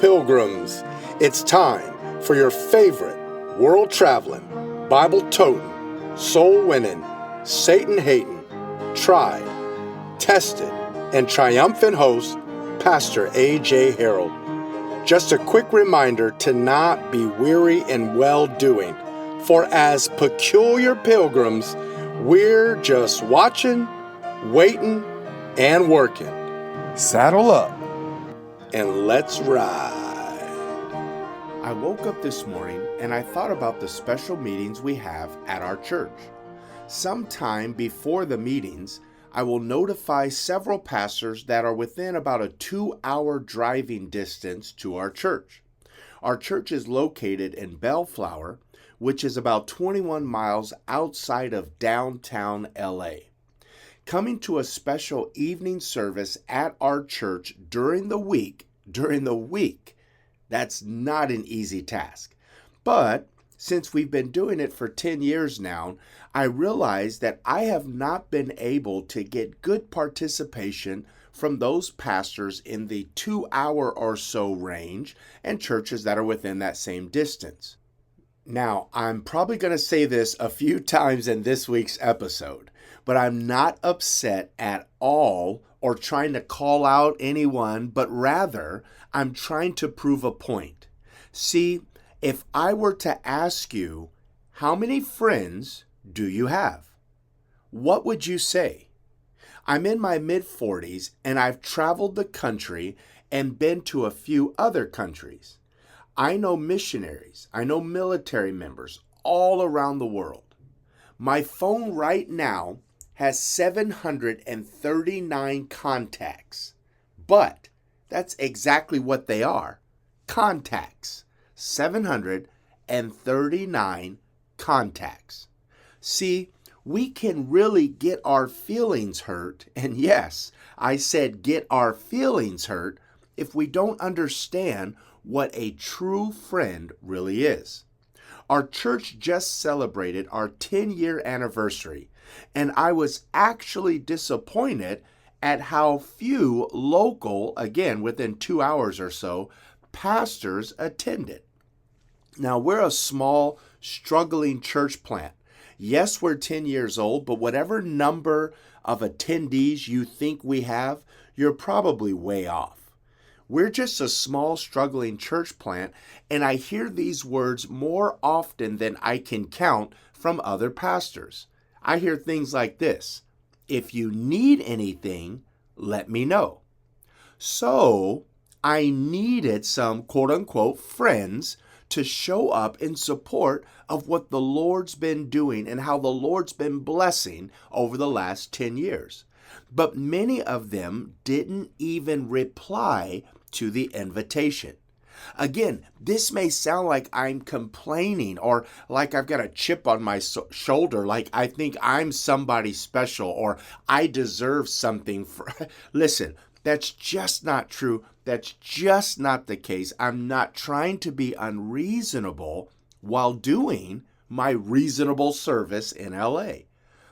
Pilgrims. It's time for your favorite world-traveling, Bible-toting, soul-winning, Satan-hating, tried, tested, and triumphant host, Pastor A.J. Harold. Just a quick reminder to not be weary in well-doing, for as peculiar pilgrims, we're just watching, waiting, and working. Saddle up And let's ride. I woke up this morning and I thought about the special meetings we have at our church. Sometime before the meetings, I will notify several pastors that are within about a 2-hour driving distance to our church. Our church is located in Bellflower, which is about 21 miles outside of downtown LA. Coming to a special evening service at our church during the week, that's not an easy task. But since we've been doing it for 10 years now, I realize that I have not been able to get good participation from those pastors in the 2-hour or so range and churches that are within that same distance. Now, I'm probably going to say this a few times in this week's episode, but I'm not upset at all or trying to call out anyone, but rather I'm trying to prove a point. See, if I were to ask you, how many friends do you have? What would you say? I'm in my mid-40s and I've traveled the country and been to a few other countries. I know missionaries, I know military members all around the world. My phone right now has 739 contacts, but that's exactly what they are, contacts. 739 contacts. See, we can really get our feelings hurt, and yes, I said get our feelings hurt, if we don't understand what a true friend really is. Our church just celebrated our 10-year anniversary, and I was actually disappointed at how few local, again within 2 hours or so, pastors attended. Now, we're a small, struggling church plant. Yes, we're 10 years old, but whatever number of attendees you think we have, you're probably way off. We're just a small, struggling church plant, and I hear these words more often than I can count from other pastors. I hear things like this: if you need anything, let me know. So, I needed some quote-unquote friends to show up in support of what the Lord's been doing and how the Lord's been blessing over the last 10 years. But many of them didn't even reply to the invitation. Again, this may sound like I'm complaining or like I've got a chip on my shoulder, like I think I'm somebody special or I deserve something. Listen, that's just not true. That's just not the case. I'm not trying to be unreasonable while doing my reasonable service in LA.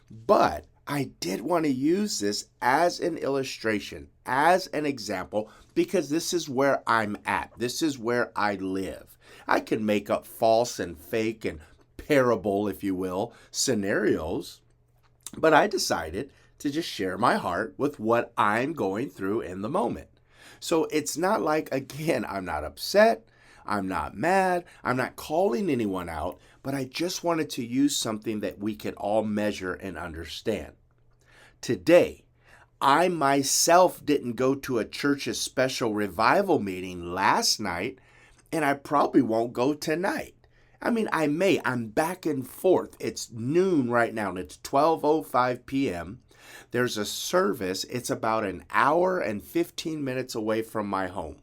But I did want to use this as an illustration, as an example, because this is where I'm at. This is where I live. I can make up false and fake and parable, if you will, scenarios, but I decided to just share my heart with what I'm going through in the moment. So it's not like, again, I'm not upset, I'm not mad, I'm not calling anyone out, but I just wanted to use something that we could all measure and understand. Today, I myself didn't go to a church's special revival meeting last night, and I probably won't go tonight. I mean, I may. I'm back and forth. It's noon right now, and it's 12:05 p.m. There's a service. It's about an hour and 15 minutes away from my home.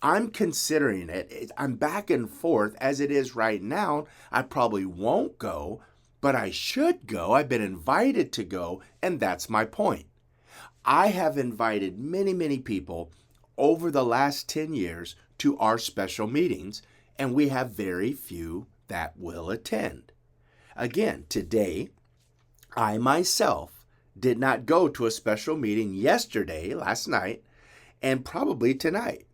I'm considering it. I'm back and forth as it is right now. I probably won't go, but I should go. I've been invited to go, and that's my point. I have invited many, many people over the last 10 years to our special meetings, and we have very few that will attend. Again, today, I myself did not go to a special meeting yesterday, last night, and probably tonight.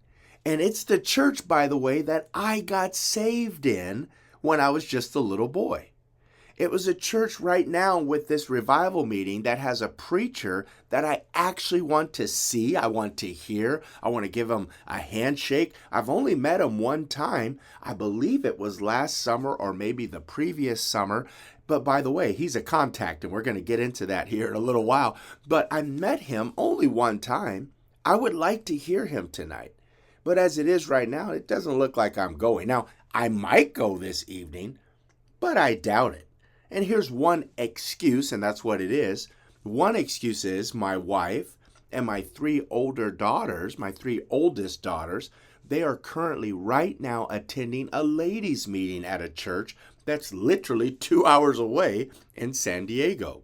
And it's the church, by the way, that I got saved in when I was just a little boy. It was a church right now with this revival meeting that has a preacher that I actually want to see, I want to hear, I want to give him a handshake. I've only met him one time. I believe it was last summer or maybe the previous summer. But by the way, he's a contact, and we're going to get into that here in a little while. But I met him only one time. I would like to hear him tonight. But as it is right now, it doesn't look like I'm going. Now, I might go this evening, but I doubt it. And here's one excuse, and that's what it is. One excuse is my wife and my three oldest daughters, they are currently right now attending a ladies' meeting at a church that's literally 2 hours away in San Diego.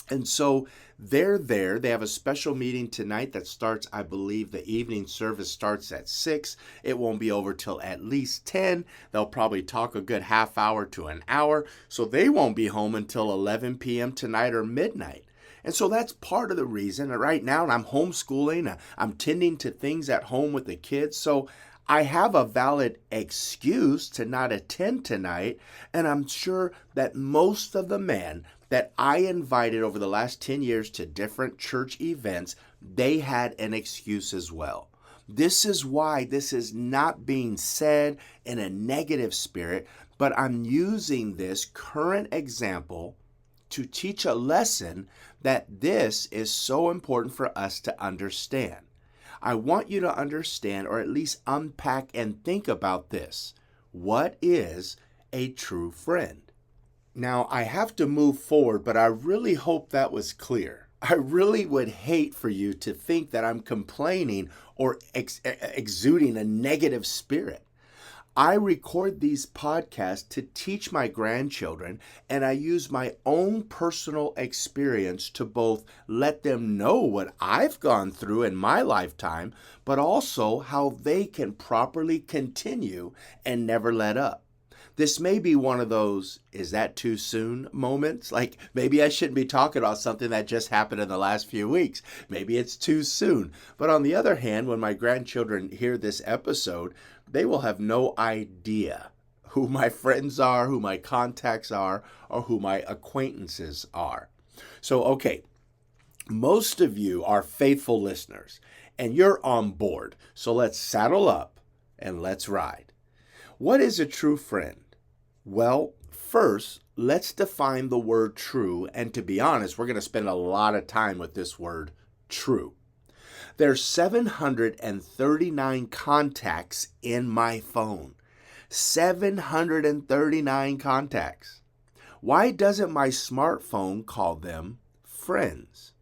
And so they're there. They have a special meeting tonight that starts, I believe, the evening service starts at 6. It won't be over till at least 10. They'll probably talk a good half hour to an hour. So they won't be home until 11 p.m. tonight or midnight. And so that's part of the reason. Right now, I'm homeschooling. I'm tending to things at home with the kids. So I have a valid excuse to not attend tonight. And I'm sure that most of the men that I invited over the last 10 years to different church events, they had an excuse as well. This is why this is not being said in a negative spirit, but I'm using this current example to teach a lesson that this is so important for us to understand. I want you to understand, or at least unpack and think about this. What is a true friend? Now, I have to move forward, but I really hope that was clear. I really would hate for you to think that I'm complaining or exuding a negative spirit. I record these podcasts to teach my grandchildren, and I use my own personal experience to both let them know what I've gone through in my lifetime, but also how they can properly continue and never let up. This may be one of those, is that too soon moments? Like maybe I shouldn't be talking about something that just happened in the last few weeks. Maybe it's too soon. But on the other hand, when my grandchildren hear this episode, they will have no idea who my friends are, who my contacts are, or who my acquaintances are. So, okay, most of you are faithful listeners and you're on board. So let's saddle up and let's ride. What is a true friend? Well, first, let's define the word true. And to be honest, we're going to spend a lot of time with this word true. There's 739 contacts in my phone. 739 contacts. Why doesn't my smartphone call them friends?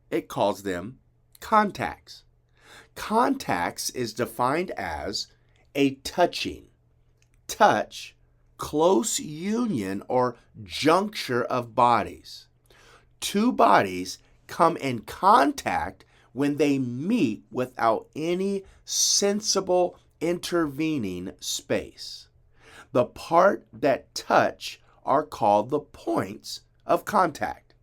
It calls them contacts. Contacts is defined as a touch, close union or juncture of bodies. Two bodies come in contact when they meet without any sensible intervening space. The part that touch are called the points of contact.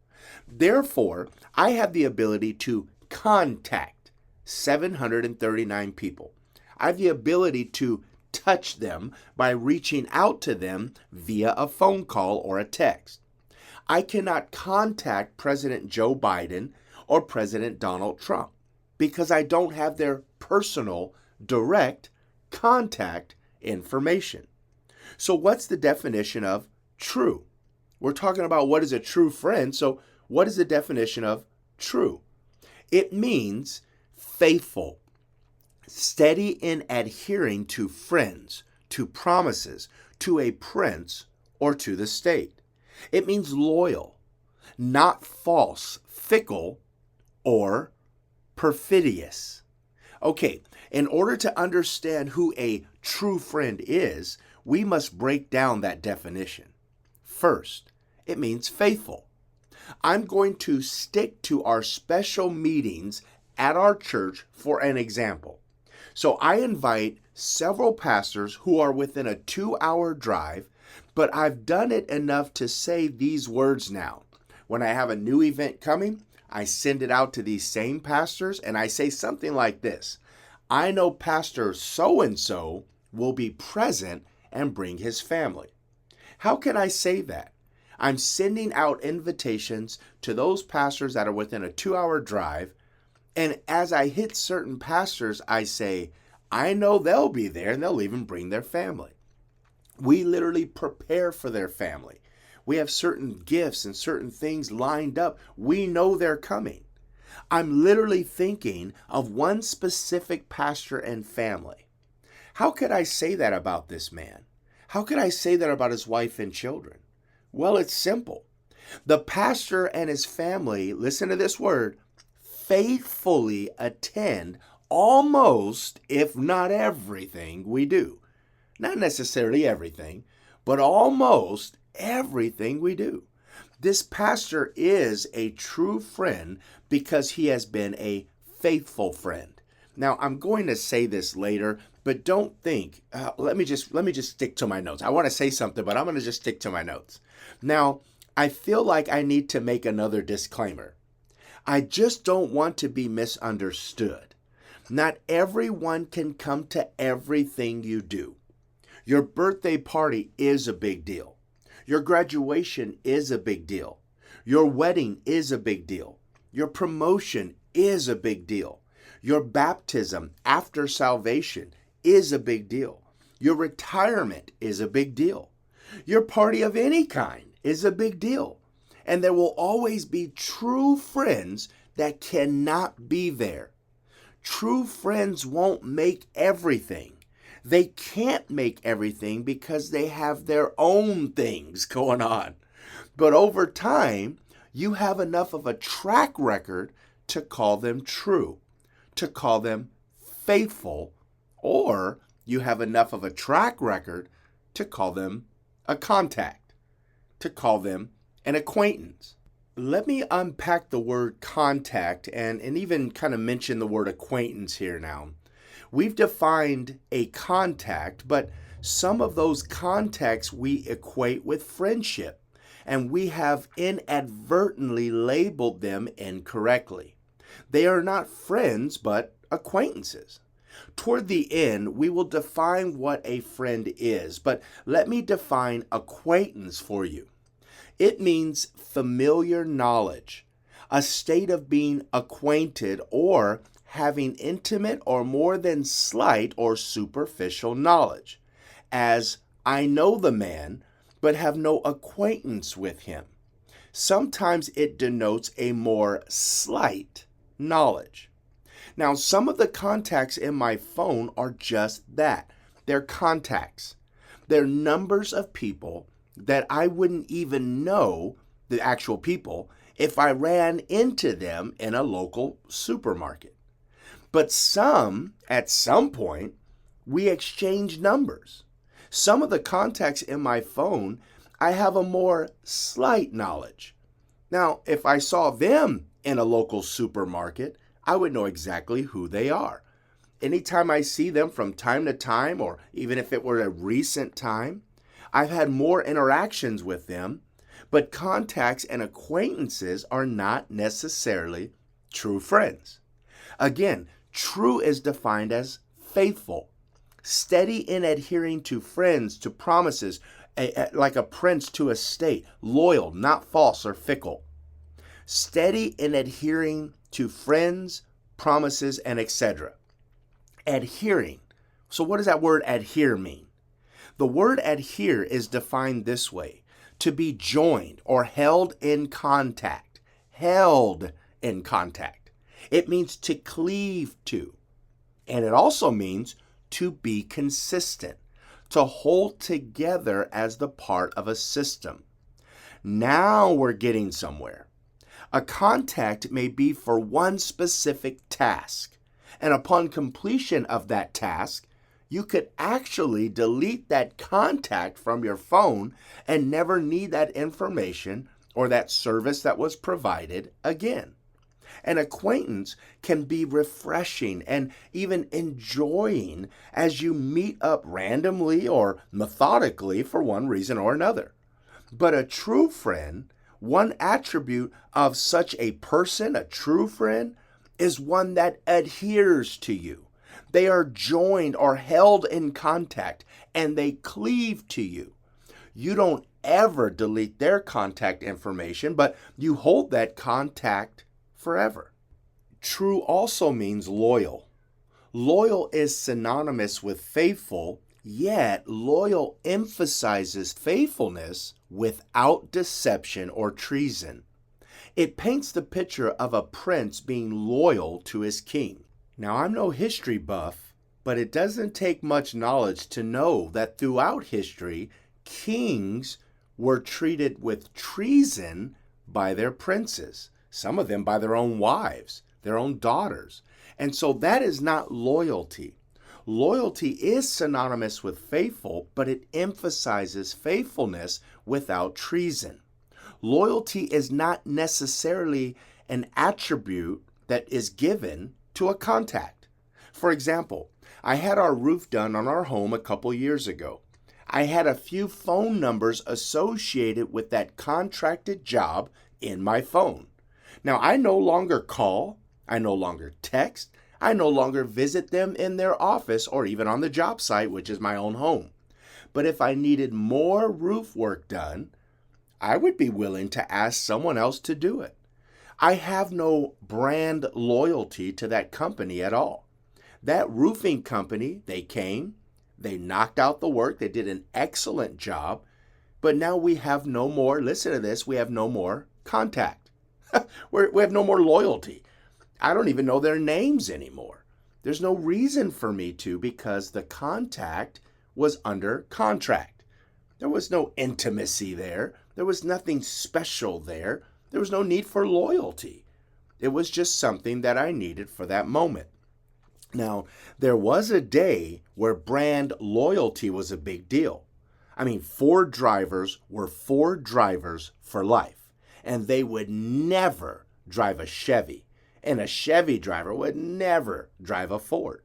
Therefore, I have the ability to contact 739 people. I have the ability to touch them by reaching out to them via a phone call or a text. I cannot contact President Joe Biden or President Donald Trump because I don't have their personal, direct contact information. So what's the definition of true? We're talking about what is a true friend. So what is the definition of true? It means faithful, steady in adhering to friends, to promises, to a prince, or to the state. It means loyal, not false, fickle, or perfidious. Okay, in order to understand who a true friend is, we must break down that definition. First, it means faithful. I'm going to stick to our special meetings at our church for an example. So I invite several pastors who are within a 2-hour drive, but I've done it enough to say these words now. When I have a new event coming, I send it out to these same pastors and I say something like this. I know Pastor so-and-so will be present and bring his family. How can I say that? I'm sending out invitations to those pastors that are within a 2-hour drive. And as I hit certain pastors, I say, I know they'll be there and they'll even bring their family. We literally prepare for their family. We have certain gifts and certain things lined up. We know they're coming. I'm literally thinking of one specific pastor and family. How could I say that about this man? How could I say that about his wife and children? Well, it's simple. The pastor and his family, listen to this word, faithfully attend almost, if not everything, we do. Not necessarily everything, but almost everything we do. This pastor is a true friend because he has been a faithful friend. Now, I'm going to say this later, but don't think, let me just stick to my notes. I want to say something, but I'm going to just stick to my notes. Now, I feel like I need to make another disclaimer. I just don't want to be misunderstood. Not everyone can come to everything you do. Your birthday party is a big deal. Your graduation is a big deal. Your wedding is a big deal. Your promotion is a big deal. Your baptism after salvation is a big deal. Your retirement is a big deal. Your party of any kind is a big deal. And there will always be true friends that cannot be there. True friends won't make everything. They can't make everything because they have their own things going on. But over time, you have enough of a track record to call them true, to call them faithful, or you have enough of a track record to call them a contact, to call them an acquaintance. Let me unpack the word contact and even kind of mention the word acquaintance here now. We've defined a contact, but some of those contacts we equate with friendship, and we have inadvertently labeled them incorrectly. They are not friends, but acquaintances. Toward the end, we will define what a friend is, but let me define acquaintance for you. It means familiar knowledge, a state of being acquainted or having intimate or more than slight or superficial knowledge, as I know the man, but have no acquaintance with him. Sometimes it denotes a more slight knowledge. Now, some of the contacts in my phone are just that. They're contacts. They're numbers of people that I wouldn't even know, the actual people, if I ran into them in a local supermarket. But some, at some point, we exchange numbers. Some of the contacts in my phone, I have a more slight knowledge. Now, if I saw them in a local supermarket, I would know exactly who they are. Anytime I see them from time to time, or even if it were a recent time, I've had more interactions with them, but contacts and acquaintances are not necessarily true friends. Again, true is defined as faithful, steady in adhering to friends, to promises, like a prince to a state, loyal, not false or fickle. Steady in adhering to friends, promises, and etc. Adhering. So what does that word adhere mean? The word adhere is defined this way: to be joined or held in contact. Held in contact. It means to cleave to. And it also means to be consistent, to hold together as the part of a system. Now we're getting somewhere. A contact may be for one specific task, and upon completion of that task, you could actually delete that contact from your phone and never need that information or that service that was provided again. An acquaintance can be refreshing and even enjoying as you meet up randomly or methodically for one reason or another. But a true friend, one attribute of such a person, a true friend, is one that adheres to you, They are joined or held in contact, and they cleave to you. You don't ever delete their contact information, but you hold that contact forever. True also means loyal. Loyal is synonymous with faithful, yet loyal emphasizes faithfulness without deception or treason. It paints the picture of a prince being loyal to his king. Now, I'm no history buff, but it doesn't take much knowledge to know that throughout history, kings were treated with treason by their princes, some of them by their own wives, their own daughters. And so that is not loyalty. Loyalty is synonymous with faithful, but it emphasizes faithfulness without treason. Loyalty is not necessarily an attribute that is given to a contact. For example, I had our roof done on our home a couple years ago. I had a few phone numbers associated with that contracted job in my phone. Now, I no longer call, I no longer text, I no longer visit them in their office or even on the job site, which is my own home. But if I needed more roof work done, I would be willing to ask someone else to do it. I have no brand loyalty to that company at all. That roofing company, they came, they knocked out the work, they did an excellent job, but now we have no more, listen to this, we have no more contact. We have no more loyalty. I don't even know their names anymore. There's no reason for me to because the contact was under contract. There was no intimacy there. There was nothing special there. There was no need for loyalty. It was just something that I needed for that moment. Now, there was a day where brand loyalty was a big deal. I mean, Ford drivers were Ford drivers for life, and they would never drive a Chevy, and a Chevy driver would never drive a Ford.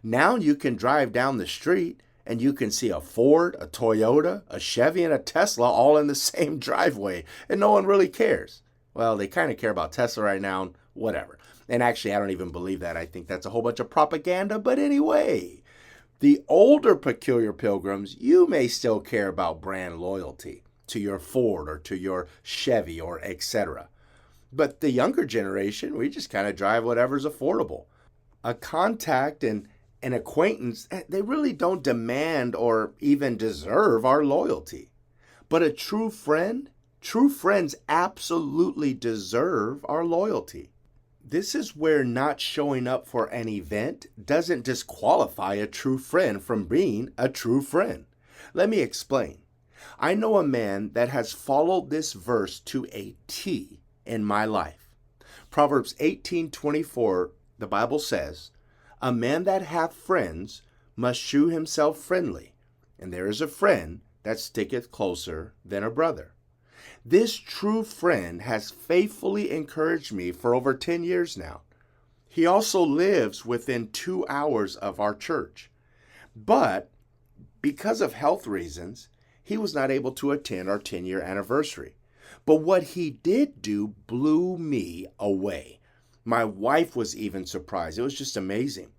Now you can drive down the street and you can see a Ford, a Toyota, a Chevy, and a Tesla all in the same driveway, and no one really cares. Well, they kind of care about Tesla right now, whatever. And actually, I don't even believe that. I think that's a whole bunch of propaganda. But anyway, the older peculiar pilgrims, you may still care about brand loyalty to your Ford or to your Chevy or etc. But the younger generation, we just kind of drive whatever's affordable. A contact and an acquaintance, they really don't demand or even deserve our loyalty. But a true friend, true friends absolutely deserve our loyalty. This is where not showing up for an event doesn't disqualify a true friend from being a true friend. Let me explain. I know a man that has followed this verse to a T in my life. Proverbs 18:24, the Bible says, "A man that hath friends must shew himself friendly, and there is a friend that sticketh closer than a brother." This true friend has faithfully encouraged me for over 10 years now. He also lives within 2 hours of our church. But because of health reasons, he was not able to attend our 10-year anniversary. But what he did do blew me away. My wife was even surprised. It was just amazing.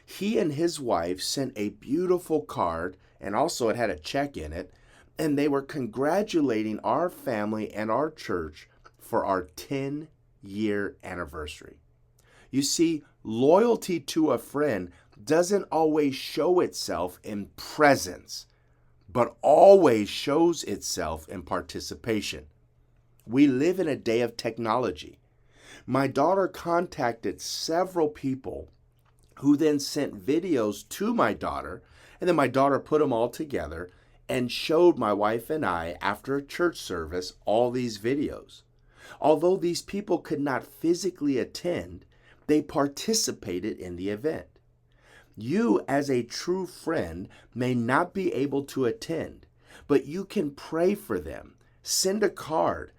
He and his wife sent a beautiful card, and also it had a check in it, and they were congratulating our family and our church for our 10-year anniversary. You see, loyalty to a friend doesn't always show itself in presence, but always shows itself in participation. We live in a day of technology. My daughter contacted several people who then sent videos to my daughter, and then my daughter put them all together and showed my wife and I, after a church service, all these videos. Although these people could not physically attend, they participated in the event. You, as a true friend, may not be able to attend, but you can pray for them, send a card,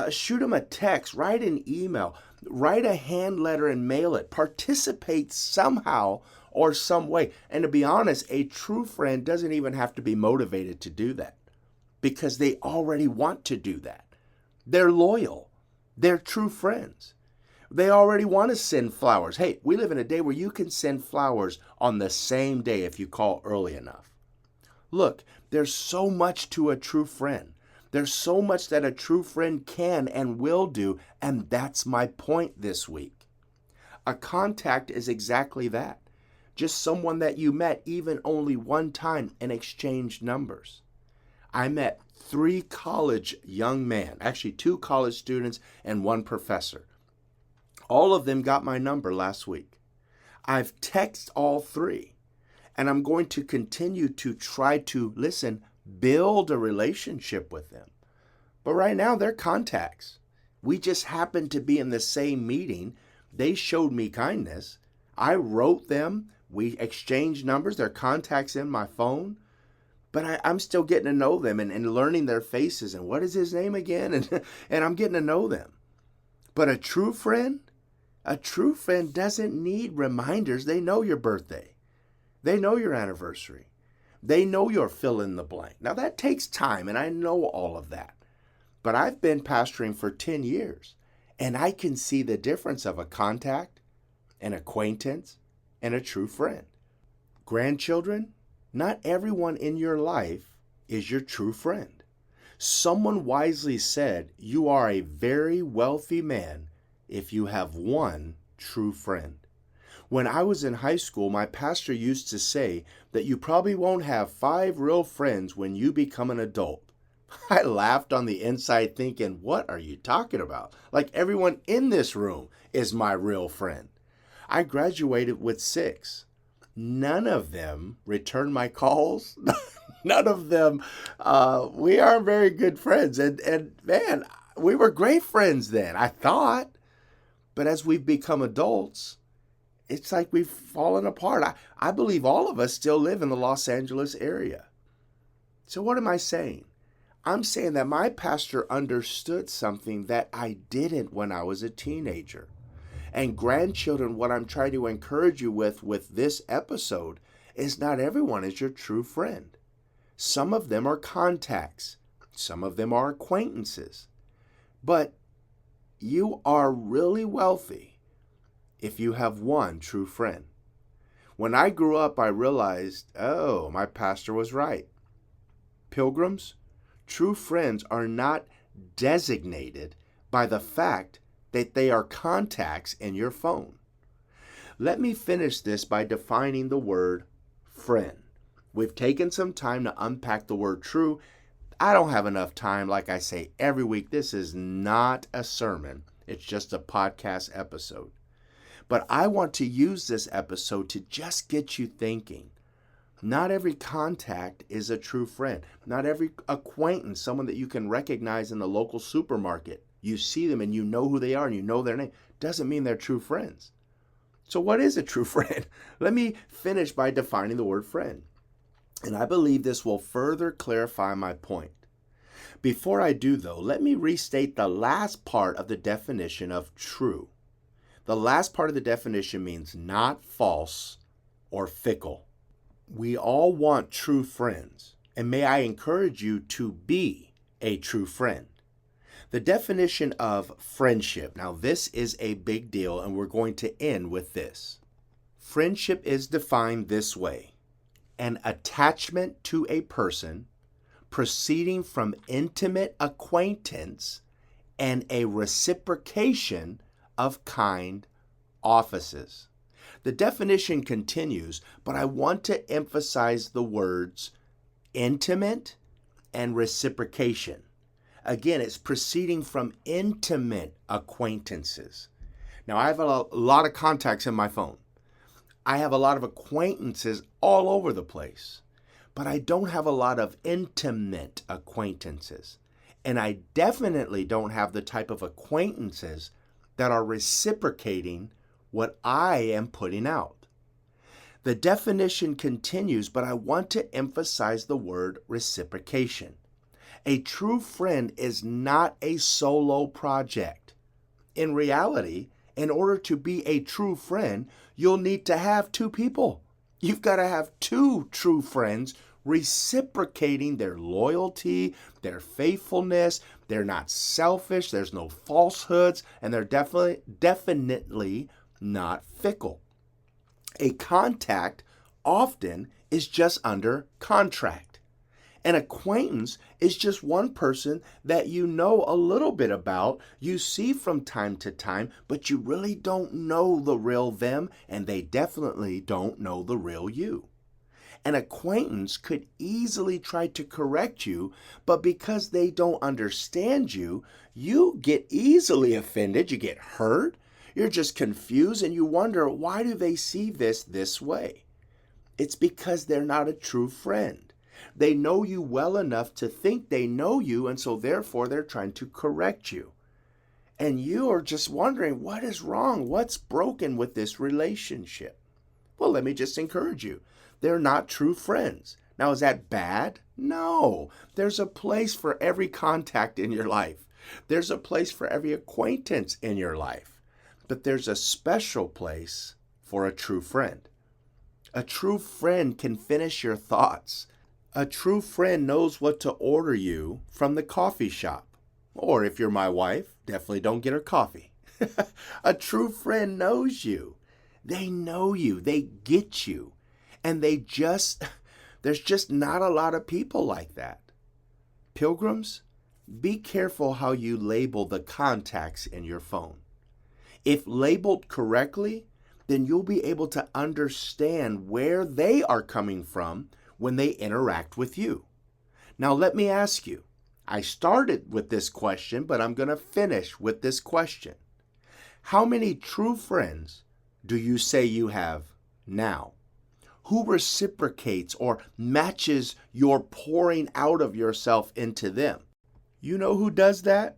shoot them a text, write an email, write a hand letter and mail it. Participate somehow or some way. And to be honest, a true friend doesn't even have to be motivated to do that because they already want to do that. They're loyal. They're true friends. They already want to send flowers. Hey, we live in a day where you can send flowers on the same day if you call early enough. Look, there's so much to a true friend. There's so much that a true friend can and will do, and that's my point this week. A contact is exactly that. Just someone that you met even only one time and exchanged numbers. I met 3 college young men, actually 2 college students and 1 professor. All of them got my number last week. I've texted all 3, and I'm going to continue to try to, build a relationship with them. But right now, they're contacts. We just happened to be in the same meeting. They showed me kindness. I wrote them. We exchanged numbers. They're contacts in my phone. But I'm still getting to know them and learning their faces. And what is his name again? And I'm getting to know them. But a true friend doesn't need reminders. They know your birthday. They know your anniversary. They know your fill in the blank. Now that takes time, and I know all of that. But I've been pastoring for 10 years, and I can see the difference of a contact, an acquaintance, and a true friend. Grandchildren, not everyone in your life is your true friend. Someone wisely said, you are a very wealthy man if you have one true friend. When I was in high school, my pastor used to say that you probably won't have 5 real friends when you become an adult. I laughed on the inside thinking, what are you talking about? Like everyone in this room is my real friend. I graduated with 6. None of them returned my calls. None of them, we are very good friends. And man, we were great friends then, I thought. But as we've become adults, it's like we've fallen apart. I believe all of us still live in the Los Angeles area. So what am I saying? I'm saying that my pastor understood something that I didn't when I was a teenager. And grandchildren, what I'm trying to encourage you with this episode is not everyone is your true friend. Some of them are contacts. Some of them are acquaintances. But you are really wealthy if you have one true friend. When I grew up, I realized, oh, my pastor was right. Pilgrims, true friends are not designated by the fact that they are contacts in your phone. Let me finish this by defining the word friend. We've taken some time to unpack the word true. I don't have enough time, like I say every week. This is not a sermon. It's just a podcast episode. But I want to use this episode to just get you thinking. Not every contact is a true friend. Not every acquaintance, someone that you can recognize in the local supermarket, you see them and you know who they are and you know their name, doesn't mean they're true friends. So what is a true friend? Let me finish by defining the word friend. And I believe this will further clarify my point. Before I do, though, let me restate the last part of the definition of true. The last part of the definition means not false or fickle. We all want true friends, and may I encourage you to be a true friend. The definition of friendship. Now, this is a big deal, and we're going to end with this. Friendship is defined this way: an attachment to a person proceeding from intimate acquaintance and a reciprocation of kind offices. The definition continues, but I want to emphasize the words intimate and reciprocation. Again, it's proceeding from intimate acquaintances. Now, I have a lot of contacts in my phone. I have a lot of acquaintances all over the place, but I don't have a lot of intimate acquaintances. And I definitely don't have the type of acquaintances that are reciprocating what I am putting out. The definition continues, but I want to emphasize the word reciprocation. A true friend is not a solo project. In reality, in order to be a true friend, you'll need to have 2 people. You've got to have 2 true friends reciprocating their loyalty, their faithfulness, They're not selfish, there's no falsehoods, and they're definitely not fickle. A contact often is just under contract. An acquaintance is just one person that you know a little bit about, you see from time to time, but you really don't know the real them, and they definitely don't know the real you. An acquaintance could easily try to correct you, but because they don't understand you, you get easily offended, you get hurt, you're just confused, and you wonder, why do they see this way? It's because they're not a true friend. They know you well enough to think they know you, and so therefore they're trying to correct you. And you are just wondering, what is wrong? What's broken with this relationship? Well, let me just encourage you. They're not true friends. Now, is that bad? No. There's a place for every contact in your life. There's a place for every acquaintance in your life. But there's a special place for a true friend. A true friend can finish your thoughts. A true friend knows what to order you from the coffee shop. Or if you're my wife, definitely don't get her coffee. A true friend knows you. They know you. They get you. And there's just not a lot of people like that. Pilgrims, be careful how you label the contacts in your phone. If labeled correctly, then you'll be able to understand where they are coming from when they interact with you. Now, let me ask you, I started with this question, but I'm going to finish with this question. How many true friends do you say you have now? Who reciprocates or matches your pouring out of yourself into them? You know who does that?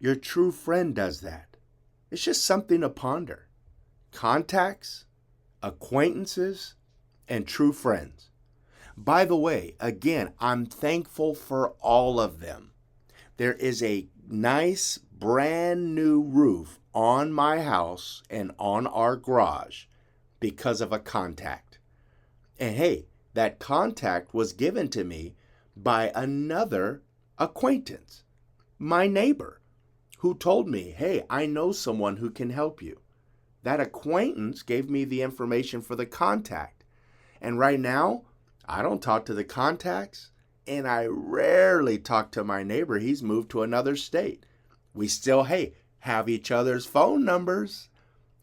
Your true friend does that. It's just something to ponder. Contacts, acquaintances, and true friends. By the way, again, I'm thankful for all of them. There is a nice brand new roof on my house and on our garage because of a contact. And hey, that contact was given to me by another acquaintance, my neighbor, who told me, hey, I know someone who can help you. That acquaintance gave me the information for the contact. And right now, I don't talk to the contacts, and I rarely talk to my neighbor. He's moved to another state. We still, have each other's phone numbers.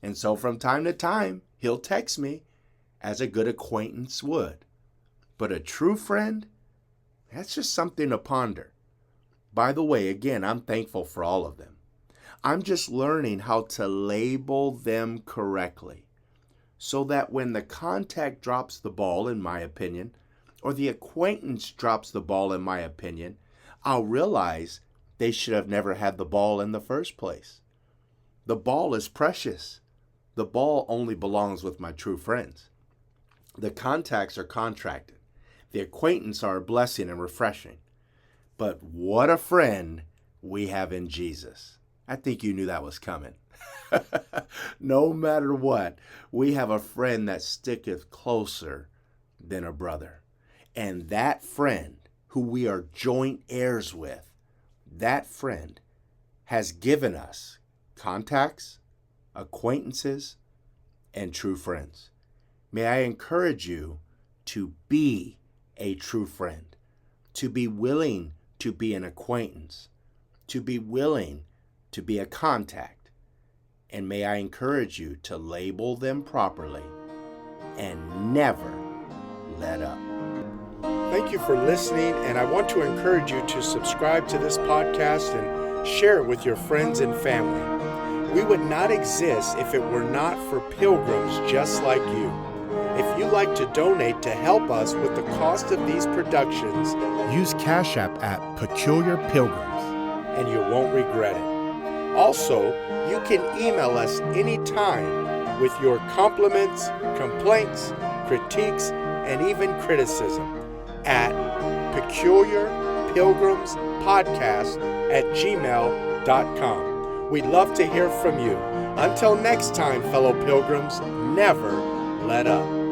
And so from time to time, he'll text me, as a good acquaintance would. But a true friend, that's just something to ponder. By the way, again, I'm thankful for all of them. I'm just learning how to label them correctly so that when the contact drops the ball, in my opinion, or the acquaintance drops the ball, in my opinion, I'll realize they should have never had the ball in the first place. The ball is precious. The ball only belongs with my true friends. The contacts are contracted. The acquaintance are a blessing and refreshing. But what a friend we have in Jesus. I think you knew that was coming. No matter what, we have a friend that sticketh closer than a brother. And that friend, who we are joint heirs with, that friend has given us contacts, acquaintances, and true friends. May I encourage you to be a true friend, to be willing to be an acquaintance, to be willing to be a contact. And may I encourage you to label them properly and never let up. Thank you for listening, and I want to encourage you to subscribe to this podcast and share it with your friends and family. We would not exist if it were not for pilgrims just like you. If you'd like to donate to help us with the cost of these productions, Use Cash App at Peculiar Pilgrims. and you won't regret it. Also, you can email us anytime with your compliments, complaints, critiques, and even criticism at peculiarpilgrimspodcast@gmail.com. We'd love to hear from you. Until next time, fellow pilgrims, never let up.